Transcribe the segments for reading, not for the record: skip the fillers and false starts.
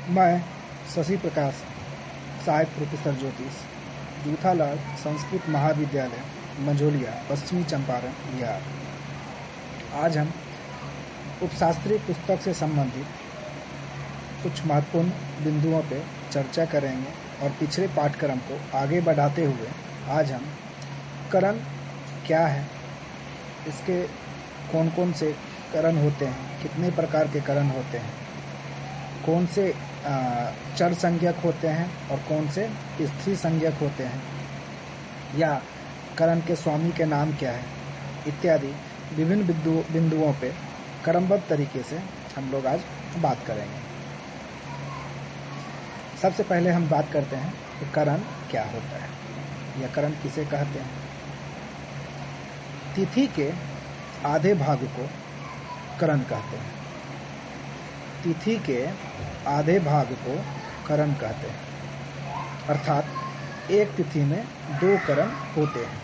मैं शशि प्रकाश, सहायक प्रोफेसर ज्योतिष, जूथालाल संस्कृत महाविद्यालय, मंझोलिया, पश्चिमी चंपारण, बिहार। आज हम उपशास्त्रीय पुस्तक से संबंधित कुछ महत्वपूर्ण बिंदुओं पर चर्चा करेंगे और पिछले पाठ्यक्रम को आगे बढ़ाते हुए आज हम करण क्या है, इसके कौन कौन से करण होते हैं, कितने प्रकार के करण होते हैं, कौन से चर संज्ञक होते हैं और कौन से स्त्री संज्ञक होते हैं, या करण के स्वामी के नाम क्या है, इत्यादि विभिन्न बिंदुओं पे क्रमबद्ध तरीके से हम लोग आज बात करेंगे। सबसे पहले हम बात करते हैं कि करण क्या होता है या करण किसे कहते हैं। तिथि के आधे भाग को करण कहते हैं। तिथि के आधे भाग को करण कहते हैं, अर्थात एक तिथि में दो करण होते हैं।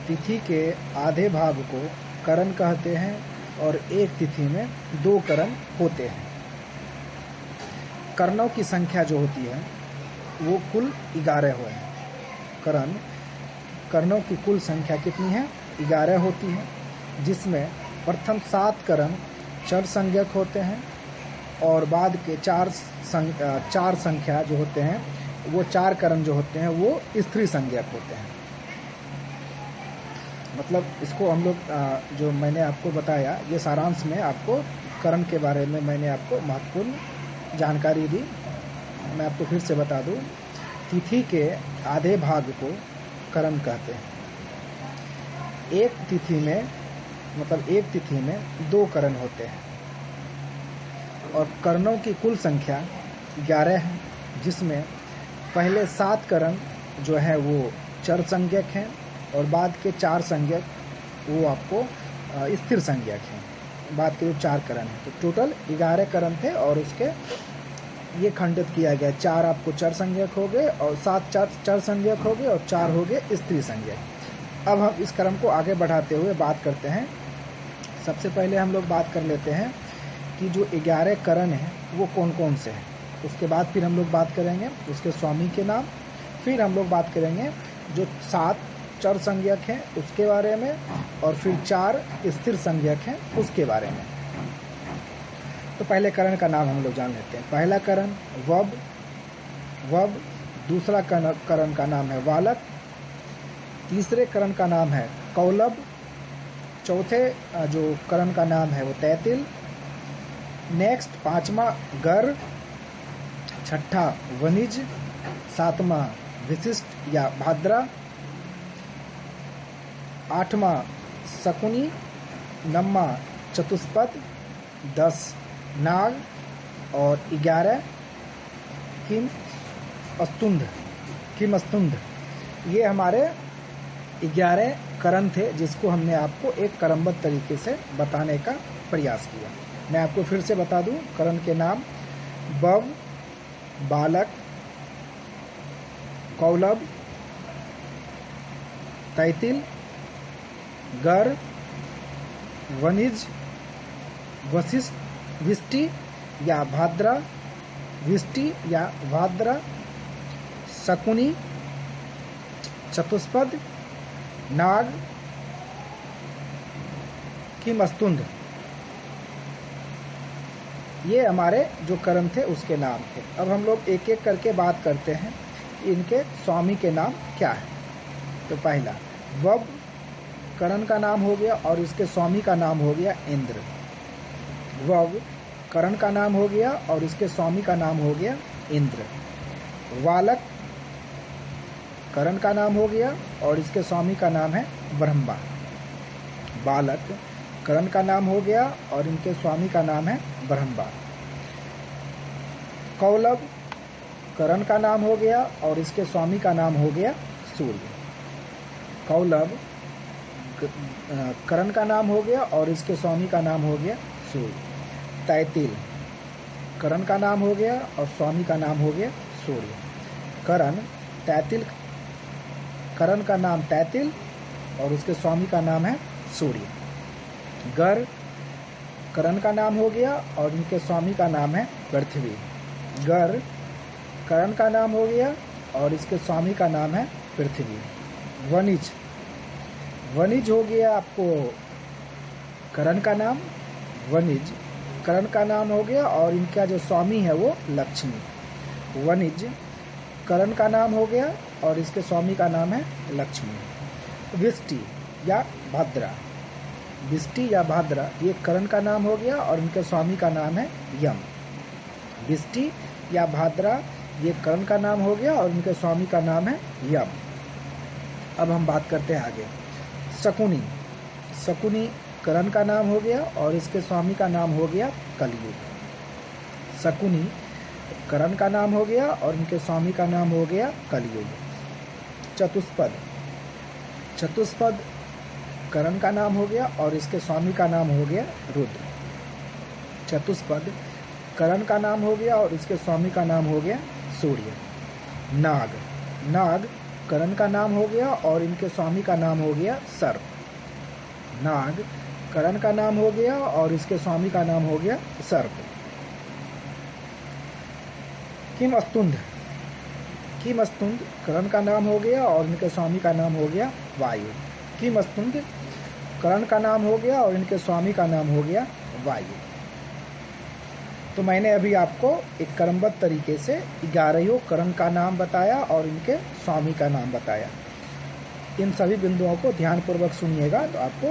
तिथि के आधे भाग को करण कहते हैं और एक तिथि में दो करण होते हैं। करणों की संख्या जो होती है वो कुल 11 हुए हैं। करणों की कुल संख्या कितनी है? 11 होती है, जिसमें प्रथम 7 करण चर संज्ञक होते हैं और बाद के चार संख्या जो होते हैं, वो 4 करण जो होते हैं वो स्त्री संज्ञक होते हैं। मतलब इसको हम लोग जो मैंने आपको बताया, ये सारांश में आपको करण के बारे में मैंने आपको महत्वपूर्ण जानकारी दी। मैं आपको फिर से बता दूं, तिथि के आधे भाग को करण कहते हैं। एक तिथि में 2 करण होते हैं और करणों की कुल संख्या 11 है, जिसमें पहले 7 करण जो है वो चर संज्ञक हैं और बाद के 4 संज्ञक वो आपको स्थिर संज्ञक हैं। बाद के जो 4 करण हैं, तो टोटल 11 करण थे और उसके ये खंडित किया गया। 4 आपको चर संज्ञक हो गए और 7 चर संज्ञक हो गए और 4 हो गए स्त्री संज्ञक। अब हम इस क्रम को आगे बढ़ाते हुए बात करते हैं। सबसे पहले हम लोग बात कर लेते हैं कि जो 11 करण हैं वो कौन कौन से हैं। उसके बाद फिर हम लोग बात करेंगे उसके स्वामी के नाम, फिर हम लोग बात करेंगे जो 7 चर संज्ञक हैं उसके बारे में, और फिर 4 स्थिर संज्ञक हैं उसके बारे में। तो पहले करण का नाम हम लोग जान लेते हैं। पहला करण वब, दूसरा करण का नाम है वालक, तीसरे करण का नाम है कौलब, चौथे जो करण का नाम है वो तैतिल, नेक्स्ट 5वां गर, 6ठा वनिज, 7वां विशिष्ट या भाद्रा, 8वां शकुनी, 9वां चतुष्पद, 10 नाग और 11 किमस्तुंध। ये हमारे 11 करण थे, जिसको हमने आपको एक क्रमबद्ध तरीके से बताने का प्रयास किया। मैं आपको फिर से बता दूं करण के नाम: बव, बालक, कौलब, तैतिल, गर, वनिज, विष्टि या भाद्रा, शकुनी, चतुष्पद, नाग, किमस्तुंध। ये हमारे जो करण थे उसके नाम थे। अब हम लोग एक एक करके बात करते हैं कि इनके स्वामी के नाम क्या है। तो पहला वब करण का नाम हो गया और इसके स्वामी का नाम हो गया इंद्र। वब करण का नाम हो गया और इसके स्वामी का नाम हो गया इंद्र। वालक करण का नाम हो गया और इसके स्वामी का नाम है ब्रह्मा। बालक करण का नाम हो गया और इनके स्वामी का नाम है ब्रह्मा। कौलब करण का नाम हो गया और इसके स्वामी का नाम हो गया सूर्य। कौलब करण का नाम हो गया और इसके स्वामी का नाम हो गया सूर्य। तैतिल करण का नाम हो गया और स्वामी का नाम हो गया सूर्य। करण का नाम तैतिल और उसके स्वामी का नाम है सूर्य। गर करण का नाम हो गया और इनके स्वामी का नाम है पृथ्वी। गर करण का नाम हो गया और इसके स्वामी का नाम है पृथ्वी। वनिज वनिज हो गया आपको करण का नाम, वनिज करण का नाम हो गया और इनका जो स्वामी है वो लक्ष्मी। वनिज करण का नाम हो गया और इसके स्वामी का नाम है लक्ष्मी। विष्टि या भाद्रा विष्टि या भाद्रा ये करण का नाम हो गया और इनके स्वामी का नाम है यम। विष्टि या भाद्रा ये करण का नाम हो गया और इनके स्वामी का नाम है यम। अब हम बात करते हैं आगे। शकुनी शकुनी करण का नाम हो गया और इसके स्वामी का नाम हो गया कलयुग। शकुनी करण का नाम हो गया और इनके स्वामी का नाम हो गया कलयुग। चतुष्पद चतुष्पद करण का नाम हो गया और इसके स्वामी का नाम हो गया रुद्र। चतुष्पद करण का नाम हो गया और इसके स्वामी का नाम हो गया सूर्य। नाग नाग करण का नाम हो गया और इनके स्वामी का नाम हो गया सर्प। नाग करण का नाम हो गया और इसके स्वामी का नाम हो गया सर्प। किमस्तुंड किमस्तुंड करण का नाम हो गया और इनके स्वामी का नाम हो गया वायु। किमस्तुंड करण का नाम हो गया और इनके स्वामी का नाम हो गया वायु। तो मैंने अभी आपको एक क्रमबद्ध तरीके से 11 करण का नाम बताया और इनके स्वामी का नाम बताया। इन सभी बिंदुओं को ध्यानपूर्वक सुनिएगा तो आपको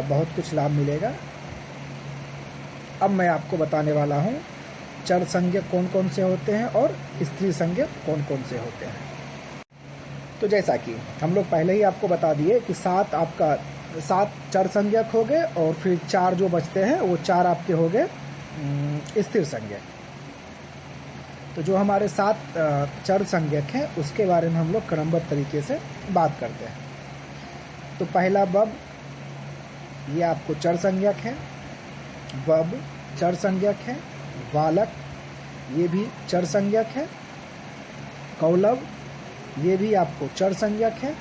बहुत कुछ लाभ मिलेगा। अब मैं आपको बताने वाला हूँ चर संज्ञक कौन कौन से होते हैं और स्त्री संज्ञक कौन कौन से होते हैं। तो जैसा कि हम लोग पहले ही आपको बता दिए कि 7 चर संज्ञक हो गए और फिर 4 जो बचते हैं वो 4 आपके हो गए स्थिर संज्ञक। तो जो हमारे 7 चर संज्ञक हैं उसके बारे में हम लोग क्रमबद्ध तरीके से बात करते हैं। तो पहला बब, ये आपको चर संज्ञक है। बब चर संज्ञक है। बालक ये भी चर संज्ञक है। कौलव ये भी आपको चर संज्ञक है।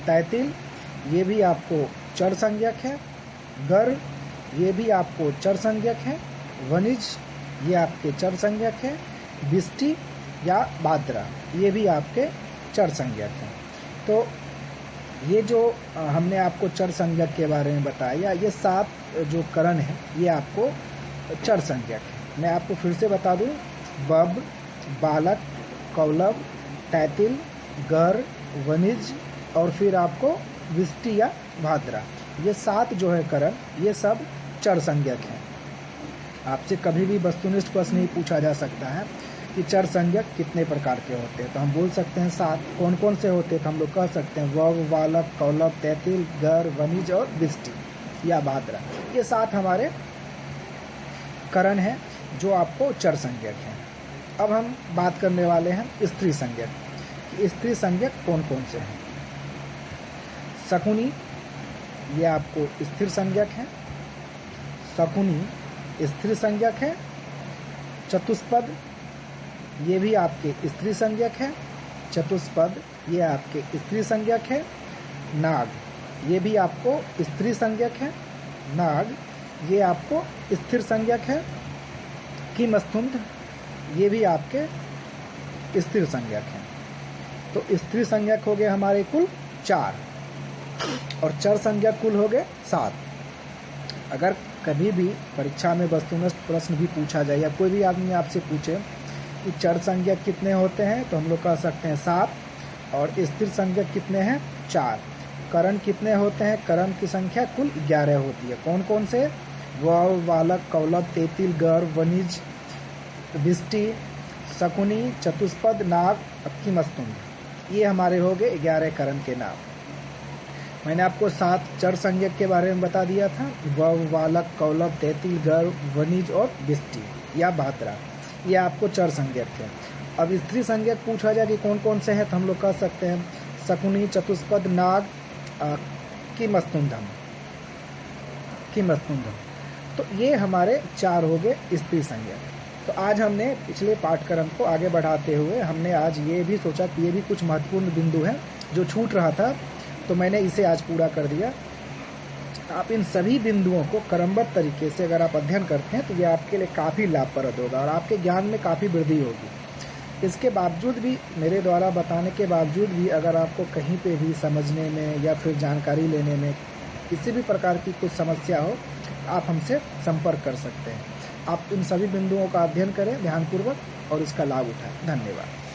तैतिल ये भी आपको चर संज्ञक है। गर ये भी आपको चर संज्ञक है। वनिज ये आपके चर संज्ञक है। विष्टि या भाद्रा ये भी आपके चर संज्ञक हैं। तो ये जो हमने आपको चर संज्ञक के बारे में बताया, ये 7 जो करण है ये आपको चर संज्ञक है। मैं आपको फिर से बता दूं, बब, बालक, कौलव, तैतिल, गर, वनिज और फिर आपको विष्टि या भाद्रा, ये 7 जो है करण ये सब चर संज्ञक हैं। आपसे कभी भी वस्तुनिष्ठ प्रश्न नहीं पूछा जा सकता है कि चर संज्ञक कितने प्रकार के होते हैं। तो हम बोल सकते हैं 7। कौन कौन से होते हैं तो हम लोग कह सकते हैं वव, बालक, कौलव, तैतिल, गर, वनिज और विष्टि या भाद्रा, ये 7 हमारे करण हैं जो आपको चर संज्ञक हैं। अब हम बात करने वाले हैं स्त्री संज्ञक। स्त्री संज्ञक कौन कौन से हैं। शकुनी ये आपको स्थिर संज्ञक है। शकुनी स्त्री संज्ञक है। चतुष्पद ये भी आपके स्त्री संज्ञक है। चतुष्पद ये आपके स्त्री संज्ञक है। नाग ये भी आपको स्त्री संज्ञक है। नाग ये आपको स्थिर संज्ञक है। किमस्तुंड ये भी आपके स्थिर संज्ञक हैं। तो स्त्री संज्ञक हो गए हमारे कुल 4 और चर संज्ञक कुल हो गए 7। अगर कभी भी परीक्षा में वस्तुनिष्ठ प्रश्न भी पूछा जाए या कोई भी आदमी आपसे पूछे कि चर संज्ञक कितने होते हैं तो हम लोग कह सकते हैं 7 और स्थिर संज्ञक कितने हैं 4। करण कितने होते हैं, करण की संख्या कुल 11 होती है। कौन कौन से, वव, बालक, कौलव, तैतिल, गर, वनिज, विष्टि, शकुनी, चतुष्पद, नाग, किमस्तुंड, ये हमारे हो गए 11 करण के नाम। मैंने आपको 7 चर संज्ञक के बारे में बता दिया था, वव, बालक, कौलव, तैतिल, गर, वनिज और विष्टि या भाद्रा, ये आपको चर संज्ञक है। अब स्त्री संज्ञक पूछा जाए कि कौन कौन से हैं तो हम लोग कह सकते हैं शकुनी, चतुष्पद, नाग, किमस्तुंडम। तो ये हमारे 4 हो गए स्त्री संज्ञक। तो आज हमने पिछले पाठ्यक्रम को आगे बढ़ाते हुए हमने आज ये भी सोचा कि ये भी कुछ महत्वपूर्ण बिंदु हैं जो छूट रहा था, तो मैंने इसे आज पूरा कर दिया। आप इन सभी बिंदुओं को क्रमबद्ध तरीके से अगर आप अध्ययन करते हैं तो ये आपके लिए काफ़ी लाभप्रद होगा और आपके ज्ञान में काफ़ी वृद्धि होगी। इसके बावजूद भी, मेरे द्वारा बताने के बावजूद भी, अगर आपको कहीं पे भी समझने में या फिर जानकारी लेने में किसी भी प्रकार की कुछ समस्या हो, आप हमसे संपर्क कर सकते हैं। आप इन सभी बिंदुओं का अध्ययन करें ध्यानपूर्वक और इसका लाभ उठाएं। धन्यवाद।